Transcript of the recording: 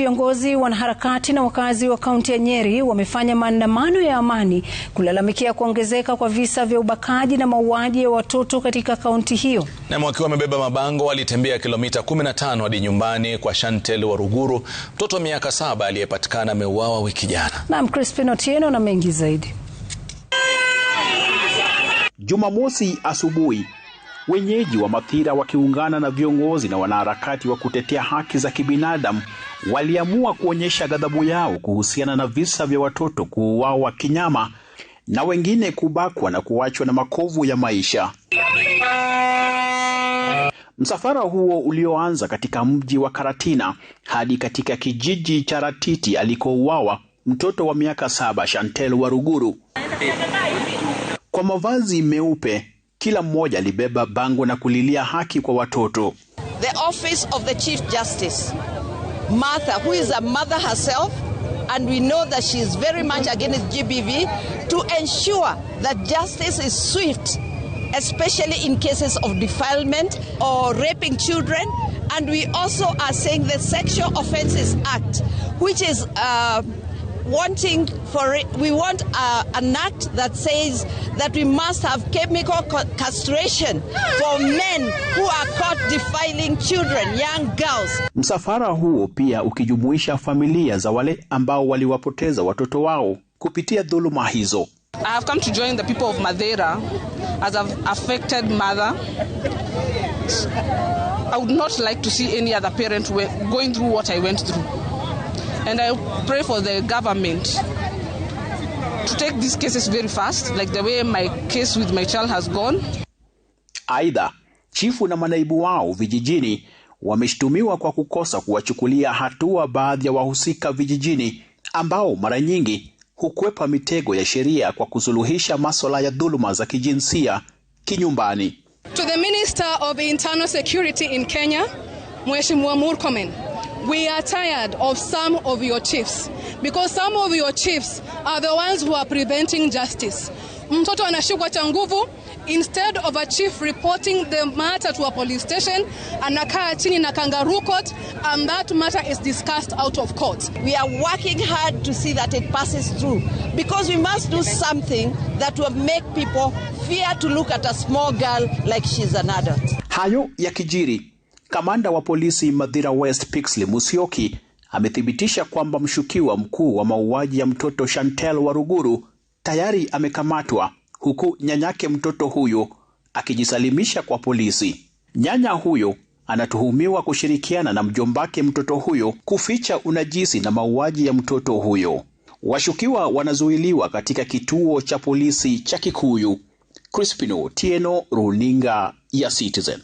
viongozi, wanaharakati na wakazi wa kaunti ya Nyeri wamefanya maandamano ya amani kulalamikia kuongezeka kwa visa vya ubakaji na mauaji ya watoto katika kaunti hiyo. Na wakiwa wamebeba mabango walitembea kilomita 15 hadi nyumbani kwa Chantel Waruguru, mtoto wa miaka 7 aliyepatikana ameuawa wiki jana. Na Crispin Otieno na mengi zaidi. Jumamosi asubuhi, wenyeji wa Mathira wakiungana na viongozi na wanaharakati wa kutetea haki za kibinadamu waliamua kuonyesha ghadhabu yao kuhusiana na visa vya watoto kuuawa kinyama na wengine kubakwa na kuachwa na makovu ya maisha. Msafara huo ulioanza katika mji wa Karatina hadi katika kijiji cha Ratiti alikouawa mtoto wa miaka 7 Chantel Waruguru. Kwa mavazi meupe, kila mmoja alibeba bango na kulilia haki kwa watoto. The office of the Chief Justice, Martha, who is a mother herself, and we know that she is very much against GBV, to ensure that justice is swift, especially in cases of defilement or raping children. And we also are saying the Sexual Offences Act, which is we want an act that says that we must have chemical castration for men who are caught defiling children, young girls. Msafara huo pia ukijumuisha familia za wale ambao waliwapoteza watoto wao kupitia dhuluma hizo. I have come to join the people of Madeira as an affected mother. I would not like to see any other parent going through what I went through. And I pray for the government to take these cases very fast, like the way my case with my child has gone. Aidha, chifu na manaibu wao vijijini wameshtumiwa kwa kukosa kuwachukulia hatua baadhi ya wahusika vijijini ambao mara nyingi hukwepa mitego ya sheria kwa kusuluhisha masuala ya dhuluma za kijinsia kinyumbani. To the Minister of Internal Security in Kenya, Mheshimiwa Murkomen, we are tired of some of your chiefs, because some of your chiefs are the ones who are preventing justice. Mtoto anashikwa cha nguvu, instead of a chief reporting the matter to a police station, anakaa chini na kangaroo court, and that matter is discussed out of court. We are working hard to see that it passes through, because we must do something that will make people fear to look at a small girl like she's an adult. Hayo ya kijiri, kamanda wa polisi Mathira West Pixley Musyoki amethibitisha kwamba mshukiwa mkuu wa mauaji ya mtoto Chantel Waruguru tayari amekamatwa, huku nyanyake mtoto huyo akijisalimisha kwa polisi. Nyanya huyo anatuhumiwa kushirikiana na mjombake mtoto huyo kuficha unajisi na mauaji ya mtoto huyo. Washukiwa wanazuiliwa katika kituo cha polisi cha Kikuyu. Crispin Otieno, runinga ya Citizen.